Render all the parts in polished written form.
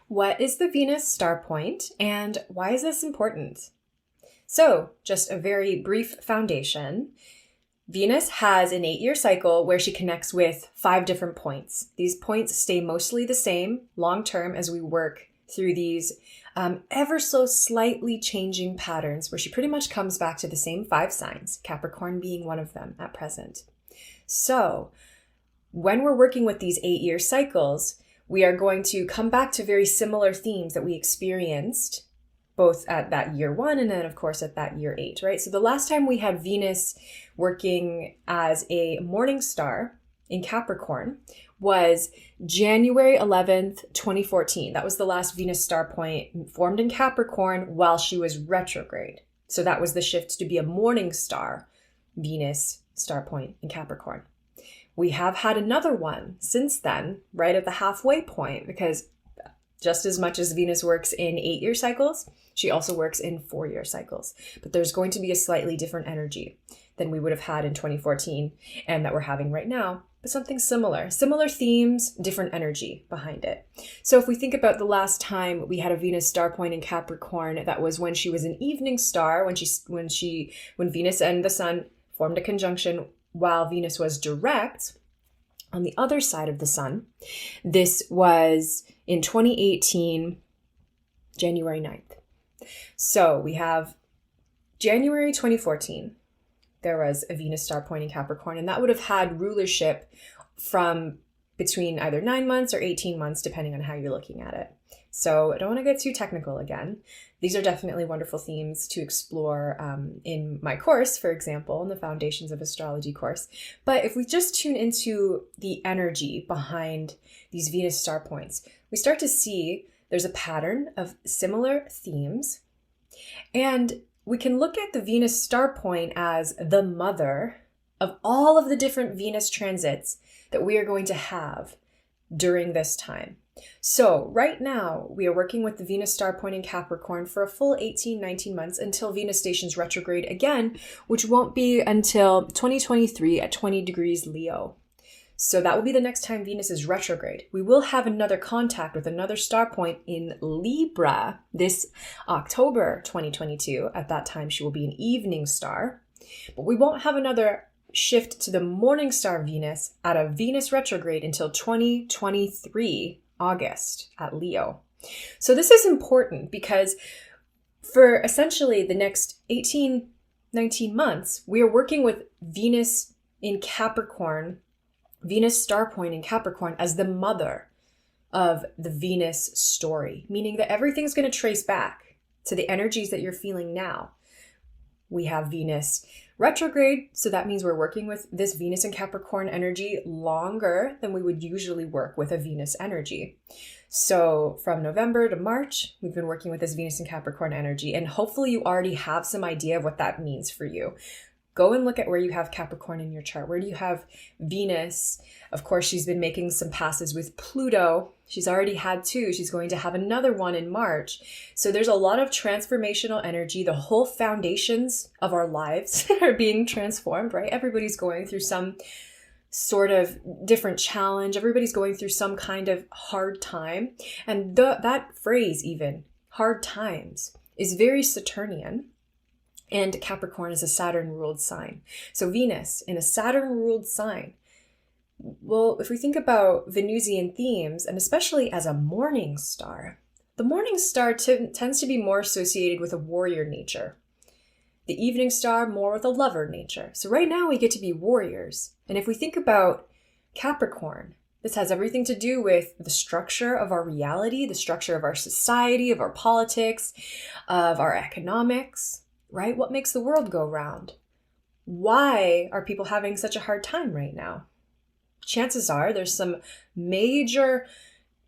What is the Venus star point and why is this important? So, just a very brief foundation. Venus has an 8-year cycle where she connects with 5 different points. These points stay mostly the same long term as we work through these ever so slightly changing patterns where she pretty much comes back to the same 5 signs, Capricorn being one of them at present. So, when we're working with these 8-year cycles, we are going to come back to very similar themes that we experienced both at that year 1 and then of course at that year 8, right? So the last time we had Venus working as a morning star in Capricorn was January 11th, 2014. That was the last Venus star point formed in Capricorn while she was retrograde. So that was the shift to be a morning star Venus star point in Capricorn. We have had another one since then, right at the halfway point, because just as much as Venus works in 8-year cycles, she also works in 4-year cycles. But there's going to be a slightly different energy than we would have had in 2014 and that we're having right now, but something similar. Similar themes, different energy behind it. So if we think about the last time we had a Venus star point in Capricorn, that was when she was an evening star, when Venus and the Sun formed a conjunction while Venus was direct on the other side of the Sun. This was in 2018, January 9th. So we have January 2014, there was a Venus star point in Capricorn, and that would have had rulership from between either 9 months or 18 months, depending on how you're looking at it. So I don't want to get too technical again. These are definitely wonderful themes to explore in my course, for example, in the Foundations of Astrology course. But if we just tune into the energy behind these Venus star points, we start to see there's a pattern of similar themes. And we can look at the Venus star point as the mother of all of the different Venus transits that we are going to have during this time. So right now, we are working with the Venus star point in Capricorn for a full 18-19 months until Venus stations retrograde again, which won't be until 2023 at 20 degrees Leo. So that will be the next time Venus is retrograde. We will have another contact with another star point in Libra this October 2022. At that time, she will be an evening star. But we won't have another shift to the morning star Venus at a Venus retrograde until 2023 August at Leo. So this is important because for essentially the next 18, 19 months, we are working with Venus in Capricorn, Venus star point in Capricorn as the mother of the Venus story, meaning that everything's going to trace back to the energies that you're feeling now. We have Venus retrograde, so that means we're working with this Venus and Capricorn energy longer than we would usually work with a Venus energy. So from November to March, we've been working with this Venus and Capricorn energy, and hopefully you already have some idea of what that means for you. Go and look at where you have Capricorn in your chart. Where do you have Venus? Of course, she's been making some passes with Pluto. She's already had 2. She's going to have another one in March. So there's a lot of transformational energy. The whole foundations of our lives are being transformed, right? Everybody's going through some sort of different challenge. Everybody's going through some kind of hard time. And that phrase even, hard times, is very Saturnian. And Capricorn is a Saturn-ruled sign. So Venus in a Saturn-ruled sign. Well, if we think about Venusian themes, and especially as a morning star, the morning star tends to be more associated with a warrior nature. The evening star more with a lover nature. So right now we get to be warriors. And if we think about Capricorn, this has everything to do with the structure of our reality, the structure of our society, of our politics, of our economics. Right? What makes the world go round? Why are people having such a hard time right now? Chances are there's some major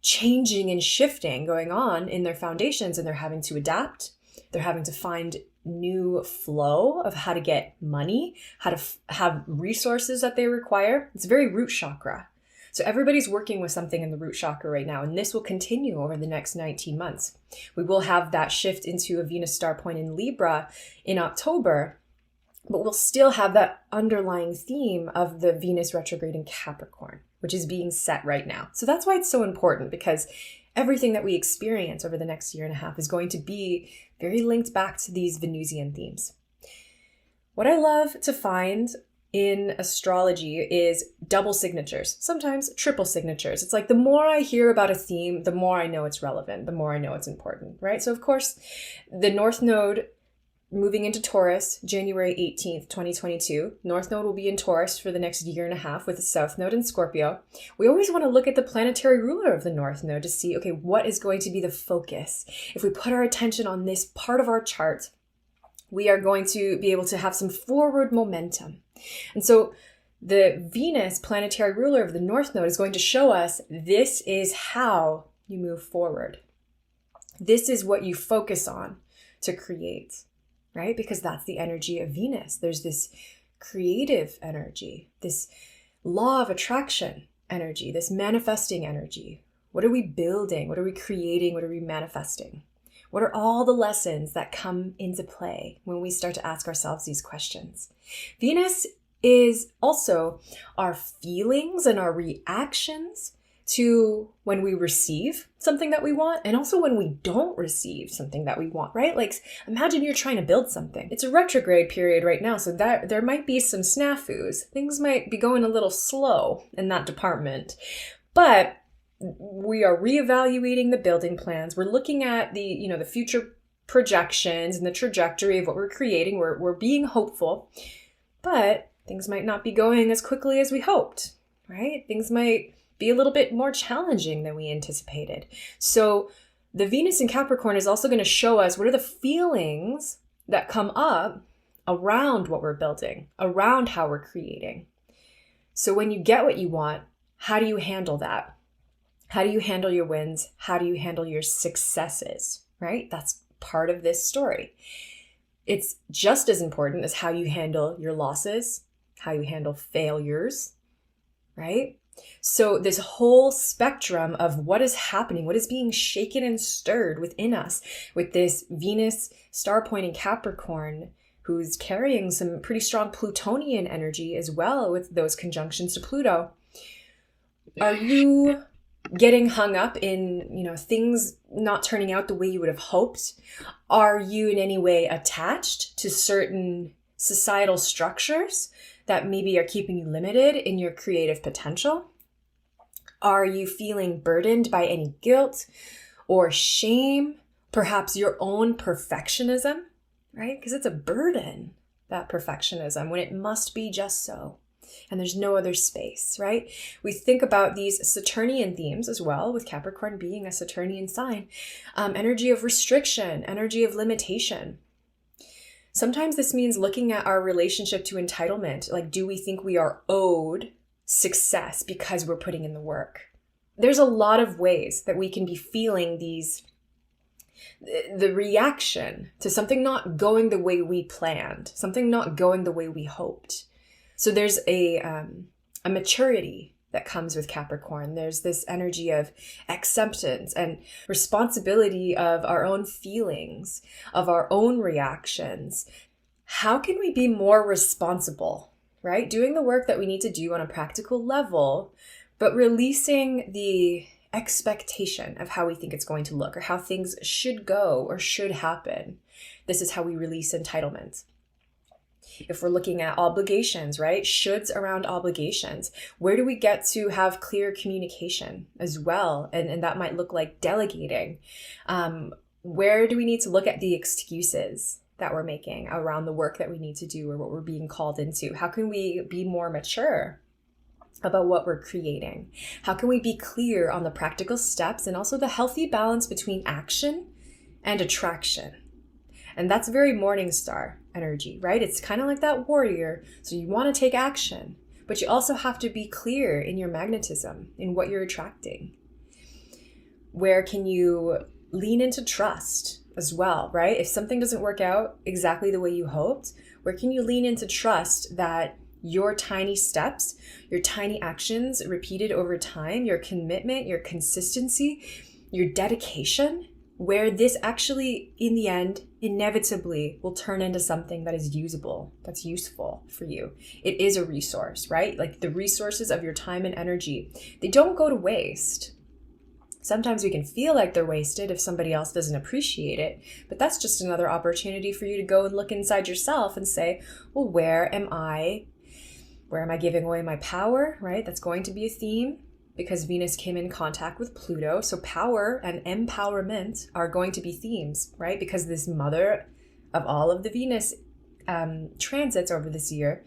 changing and shifting going on in their foundations, and they're having to adapt. They're having to find new flow of how to get money, how to have resources that they require. It's very root chakra. So everybody's working with something in the root chakra right now, and this will continue over the next 19 months. We will have that shift into a Venus star point in Libra in October, but we'll still have that underlying theme of the Venus retrograde in Capricorn, which is being set right now. So that's why it's so important, because everything that we experience over the next year and a half is going to be very linked back to these Venusian themes. What I love to find in astrology is double signatures, sometimes triple signatures. It's like the more I hear about a theme, the more I know it's relevant, the more I know it's important, right? So of course, the North Node moving into Taurus, January 18th, 2022. North Node will be in Taurus for the next year and a half with the South Node in Scorpio. We always want to look at the planetary ruler of the North Node to see, okay, what is going to be the focus? If we put our attention on this part of our chart, we are going to be able to have some forward momentum. And so the Venus planetary ruler of the North Node is going to show us this is how you move forward. This is what you focus on to create. Right? Because that's the energy of Venus. There's this creative energy, this law of attraction energy, this manifesting energy. What are we building? What are we creating? What are we manifesting? What are all the lessons that come into play when we start to ask ourselves these questions? Venus is also our feelings and our reactions to when we receive something that we want, and also when we don't receive something that we want, right? Like imagine you're trying to build something. It's a retrograde period right now, so that there might be some snafus. Things might be going a little slow in that department, but we are reevaluating the building plans. We're looking at the future projections and the trajectory of what we're creating. We're being hopeful, but things might not be going as quickly as we hoped, right? Things might be a little bit more challenging than we anticipated. So the Venus in Capricorn is also going to show us what are the feelings that come up around what we're building, around how we're creating. So when you get what you want, how do you handle that? How do you handle your wins? How do you handle your successes, right? That's part of this story. It's just as important as how you handle your losses, how you handle failures, right? So this whole spectrum of what is happening, what is being shaken and stirred within us with this Venus star point in Capricorn, who's carrying some pretty strong Plutonian energy as well with those conjunctions to Pluto. Are you getting hung up in, things not turning out the way you would have hoped? Are you in any way attached to certain societal structures that maybe are keeping you limited in your creative potential? Are you feeling burdened by any guilt or shame? Perhaps your own perfectionism, right? Because it's a burden, that perfectionism, when it must be just so. And there's no other space, right? We think about these Saturnian themes as well, with Capricorn being a Saturnian sign. Energy of restriction, energy of limitation. Sometimes this means looking at our relationship to entitlement. Like, do we think we are owed success because we're putting in the work? There's a lot of ways that we can be feeling the reaction to something not going the way we planned, something not going the way we hoped. So there's a maturity that comes with Capricorn. There's this energy of acceptance and responsibility of our own feelings, of our own reactions. How can we be more responsible, right? Doing the work that we need to do on a practical level, but releasing the expectation of how we think it's going to look or how things should go or should happen. This is how we release entitlement. If we're looking at obligations, right? Shoulds around obligations. Where do we get to have clear communication as well? And that might look like delegating. Where do we need to look at the excuses that we're making around the work that we need to do or what we're being called into? How can we be more mature about what we're creating? How can we be clear on the practical steps and also the healthy balance between action and attraction? And that's very morning star energy, right? It's kind of like that warrior. So you want to take action, but you also have to be clear in your magnetism, in what you're attracting. Where can you lean into trust as well, right? If something doesn't work out exactly the way you hoped, where can you lean into trust that your tiny steps, your tiny actions repeated over time, your commitment, your consistency, your dedication, where this actually, in the end, inevitably will turn into something that is usable, that's useful for you. It is a resource, right? Like the resources of your time and energy, they don't go to waste. Sometimes we can feel like they're wasted if somebody else doesn't appreciate it, but that's just another opportunity for you to go and look inside yourself and say, well, where am I giving away my power, right? That's going to be a theme because Venus came in contact with Pluto. So power and empowerment are going to be themes, right? Because this mother of all of the Venus transits over this year,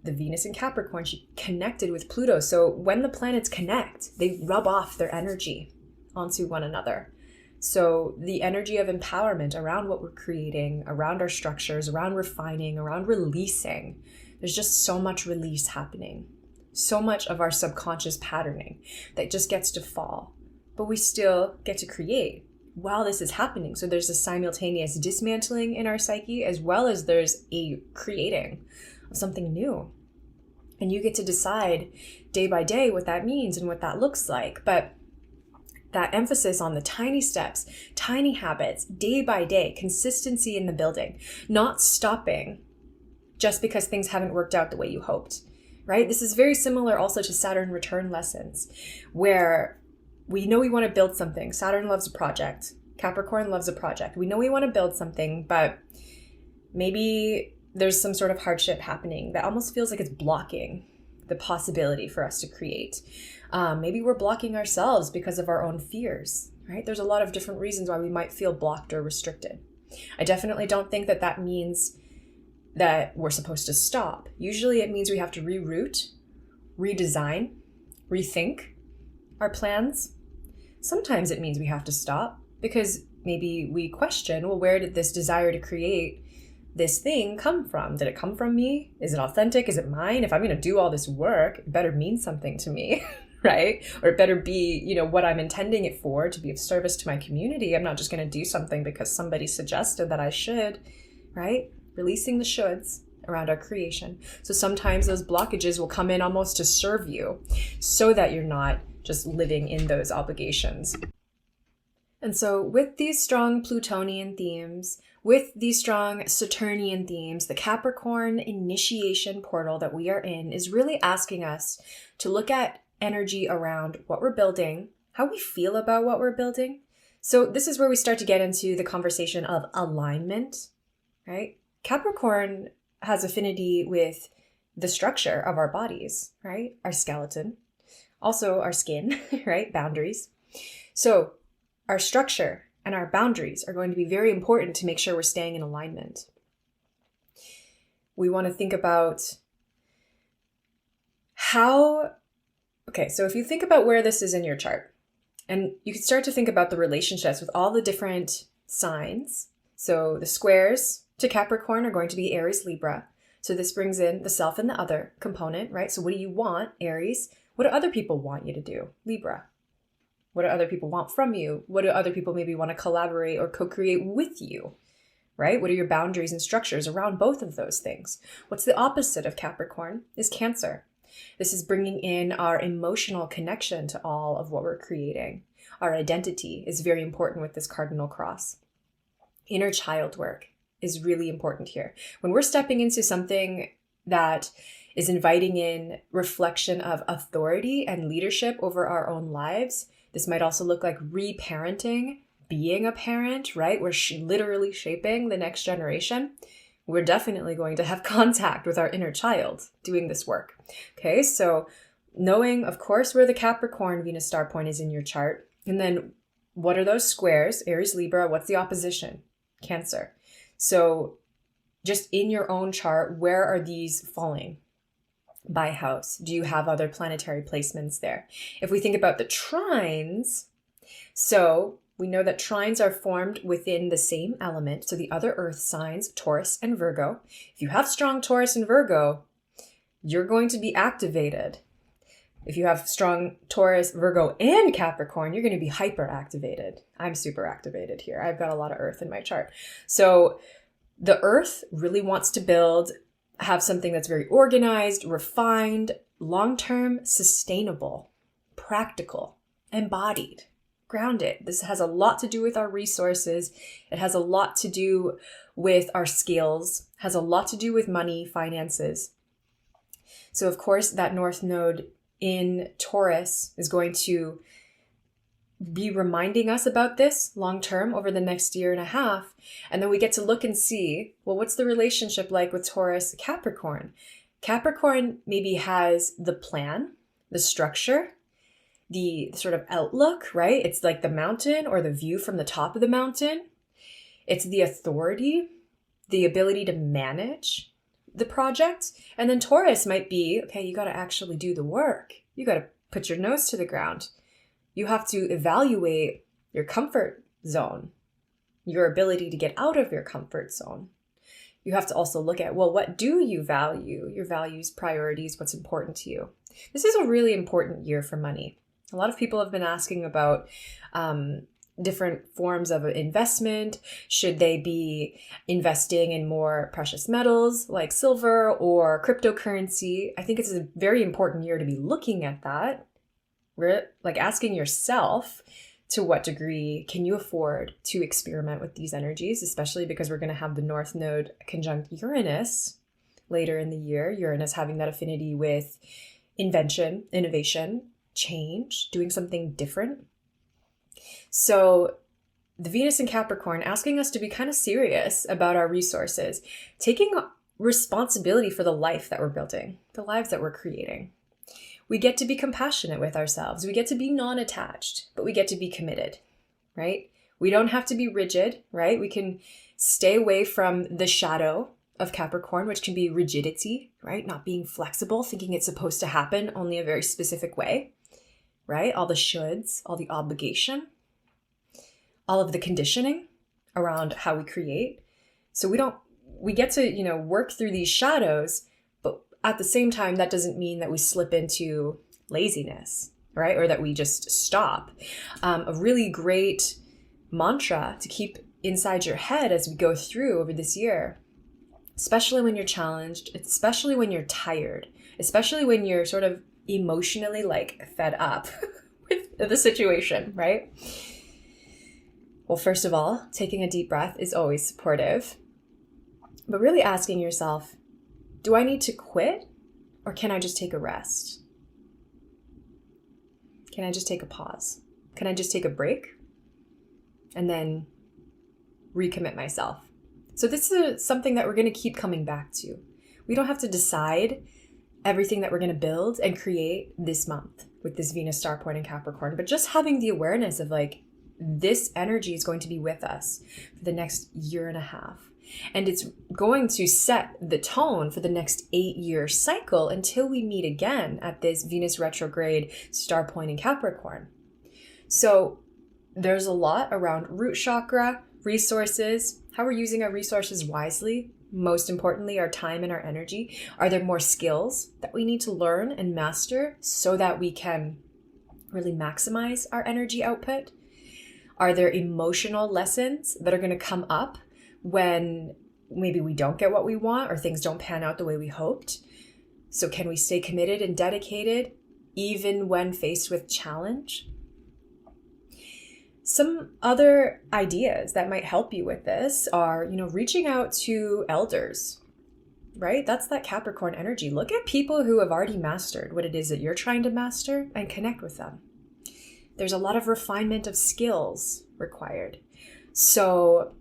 the Venus in Capricorn, she connected with Pluto. So when the planets connect, they rub off their energy onto one another. So the energy of empowerment around what we're creating, around our structures, around refining, around releasing, there's just so much release happening. So much of our subconscious patterning that just gets to fall. But we still get to create while this is happening. So there's a simultaneous dismantling in our psyche as well as there's a creating of something new. And you get to decide day by day what that means and what that looks like. But that emphasis on the tiny steps, tiny habits, day by day, consistency in the building, not stopping just because things haven't worked out the way you hoped, right? This is very similar also to Saturn return lessons, where we know we want to build something. Saturn loves a project. Capricorn loves a project. We know we want to build something, but maybe there's some sort of hardship happening that almost feels like it's blocking the possibility for us to create. Maybe we're blocking ourselves because of our own fears, right? There's a lot of different reasons why we might feel blocked or restricted. I definitely don't think that that means that we're supposed to stop. Usually it means we have to reroute, redesign, rethink our plans. Sometimes it means we have to stop because maybe we question, well, where did this desire to create this thing come from? Did it come from me? Is it authentic? Is it mine? If I'm going to do all this work, it better mean something to me, right? Or it better be, what I'm intending it for, to be of service to my community. I'm not just going to do something because somebody suggested that I should, right? Releasing the shoulds around our creation. So sometimes those blockages will come in almost to serve you so that you're not just living in those obligations. And so with these strong Plutonian themes, with these strong Saturnian themes, the Capricorn initiation portal that we are in is really asking us to look at energy around what we're building, how we feel about what we're building. So this is where we start to get into the conversation of alignment, right? Capricorn has affinity with the structure of our bodies, right? Our skeleton, also our skin, right? Boundaries. So our structure and our boundaries are going to be very important to make sure we're staying in alignment. We want to think about so if you think about where this is in your chart, and you can start to think about the relationships with all the different signs. So the squares to Capricorn are going to be Aries, Libra. So this brings in the self and the other component, right? So what do you want, Aries? What do other people want you to do, Libra? What do other people want from you? What do other people maybe want to collaborate or co-create with you, right? What are your boundaries and structures around both of those things? What's the opposite of Capricorn is Cancer. This is bringing in our emotional connection to all of what we're creating. Our identity is very important with this cardinal cross. Inner child work is really important here. When we're stepping into something that is inviting in reflection of authority and leadership over our own lives, this might also look like reparenting, being a parent, right? We're literally shaping the next generation. We're definitely going to have contact with our inner child doing this work. Okay, so knowing, of course, where the Capricorn Venus star point is in your chart, and then what are those squares? Aries, Libra, what's the opposition? Cancer. So just in your own chart, where are these falling by house? Do you have other planetary placements there? If we think about the trines, so we know that trines are formed within the same element. So the other earth signs, Taurus and Virgo. If you have strong Taurus and Virgo, you're going to be activated. If you have strong Taurus, Virgo, and Capricorn, you're going to be hyper activated. I'm super activated here. I've got a lot of earth in my chart. So the earth really wants to have something that's very organized, refined, long-term, sustainable, practical, embodied, grounded. This has a lot to do with our resources. It has a lot to do with our skills, has a lot to do with money, finances. So of course, that North Node in Taurus is going to be reminding us about this long term over the next year and a half. And then we get to look and see, well, what's the relationship like with Taurus, Capricorn? Capricorn maybe has the plan, the structure, the sort of outlook, right? It's like the mountain or the view from the top of the mountain. It's the authority, the ability to manage the project. And then Taurus might be, okay, you got to actually do the work. You got to put your nose to the ground. You have to evaluate your comfort zone, your ability to get out of your comfort zone. You have to also look at, well, what do you value? Your values, priorities, what's important to you. This is a really important year for money. A lot of people have been asking about different forms of investment. Should they be investing in more precious metals like silver or cryptocurrency? I think it's a very important year to be looking at that. We're like asking yourself, to what degree can you afford to experiment with these energies, especially because we're going to have the North Node conjunct Uranus later in the year. Uranus having that affinity with invention, innovation, change, doing something different. So the Venus in Capricorn asking us to be kind of serious about our resources, taking responsibility for the life that we're building, the lives that we're creating. We get to be compassionate with ourselves. We get to be non-attached, but we get to be committed, right? We don't have to be rigid, right? We can stay away from the shadow of Capricorn, which can be rigidity, right? Not being flexible, thinking it's supposed to happen only a very specific way, right? All the shoulds, all the obligation, all of the conditioning around how we create. So we get to, work through these shadows, but at the same time, that doesn't mean that we slip into laziness, right? Or that we just stop. A really great mantra to keep inside your head as we go through over this year, especially when you're challenged, especially when you're tired, especially when you're sort of emotionally fed up with the situation, right? Well, first of all, taking a deep breath is always supportive, but really asking yourself, do I need to quit or can I just take a rest? Can I just take a pause? Can I just take a break and then recommit myself? So this is something that we're going to keep coming back to. We don't have to decide everything that we're going to build and create this month with this Venus star point in Capricorn, but just having the awareness of this energy is going to be with us for the next year and a half. And it's going to set the tone for the next 8-year cycle until we meet again at this Venus retrograde star point in Capricorn. So there's a lot around root chakra, resources, how we're using our resources wisely. Most importantly, our time and our energy. Are there more skills that we need to learn and master so that we can really maximize our energy output? Are there emotional lessons that are going to come up when maybe we don't get what we want or things don't pan out the way we hoped? So can we stay committed and dedicated even when faced with challenge? Some other ideas that might help you with this are, reaching out to elders, right? That's that Capricorn energy. Look at people who have already mastered what it is that you're trying to master and connect with them. There's a lot of refinement of skills required. So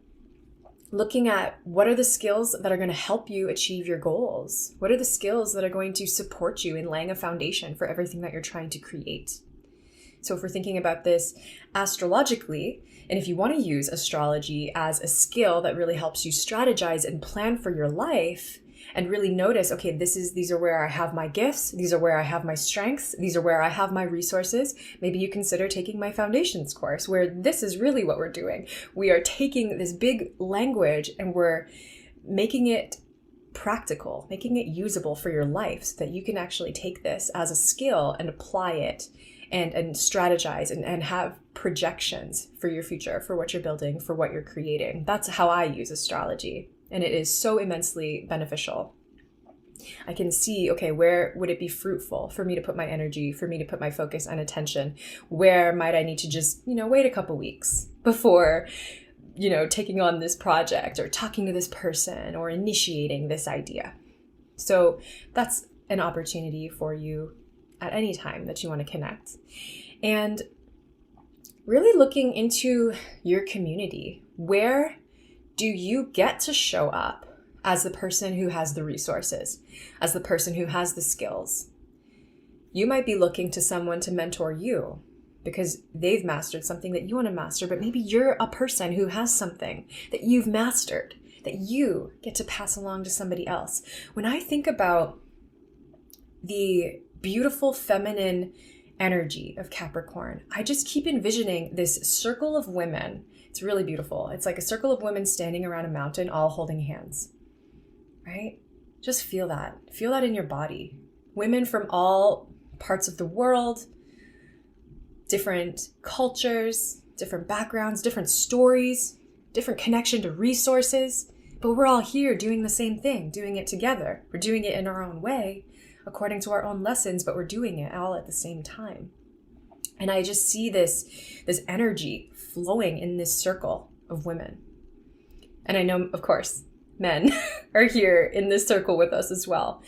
looking at what are the skills that are going to help you achieve your goals? What are the skills that are going to support you in laying a foundation for everything that you're trying to create? So if we're thinking about this astrologically, and if you want to use astrology as a skill that really helps you strategize and plan for your life and really notice, okay, these are where I have my gifts, these are where I have my strengths, these are where I have my resources, maybe you consider taking my foundations course, where this is really what we're doing. We are taking this big language and we're making it practical, making it usable for your life so that you can actually take this as a skill and apply it and strategize and have projections for your future, for what you're building, for what you're creating. That's how I use astrology. And it is so immensely beneficial. I can see, okay, where would it be fruitful for me to put my energy, for me to put my focus and attention? Where might I need to just, wait a couple weeks before, taking on this project or talking to this person or initiating this idea? So that's an opportunity for you at any time that you want to connect. And really looking into your community. Where do you get to show up as the person who has the resources, as the person who has the skills? You might be looking to someone to mentor you because they've mastered something that you want to master, but maybe you're a person who has something that you've mastered that you get to pass along to somebody else. When I think about the beautiful feminine energy of Capricorn, I just keep envisioning this circle of women. It's really beautiful. It's like a circle of women standing around a mountain, all holding hands, right? Just feel that. Feel that in your body. Women from all parts of the world, different cultures, different backgrounds, different stories, different connection to resources, but we're all here doing the same thing, doing it together. We're doing it in our own way, according to our own lessons, but we're doing it all at the same time. And I just see this energy flowing in this circle of women. And I know, of course, men are here in this circle with us as well.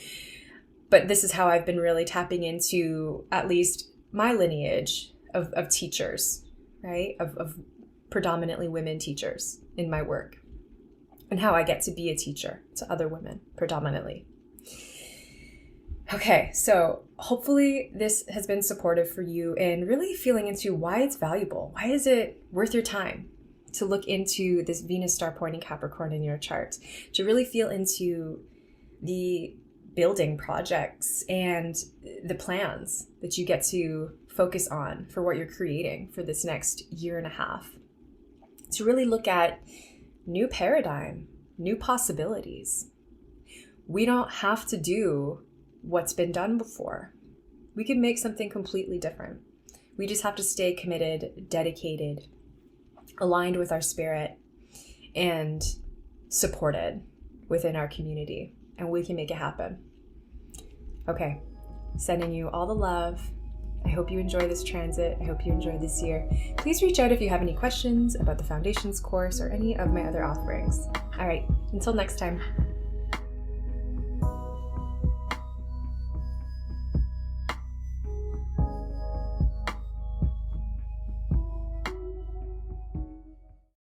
But this is how I've been really tapping into at least my lineage of teachers, right? Of predominantly women teachers in my work, and how I get to be a teacher to other women predominantly. Okay, so hopefully this has been supportive for you in really feeling into why it's valuable. Why is it worth your time to look into this Venus star pointing Capricorn in your chart, to really feel into the building projects and the plans that you get to focus on for what you're creating for this next year and a half, to really look at new paradigm, new possibilities. We don't have to do what's been done before. We can make something completely different. We just have to stay committed, dedicated, aligned with our spirit, and supported within our community, and we can make it happen. Okay, sending you all the love. I hope you enjoy this transit. I hope you enjoy this year. Please reach out if you have any questions about the Foundations course or any of my other offerings. All right, until next time.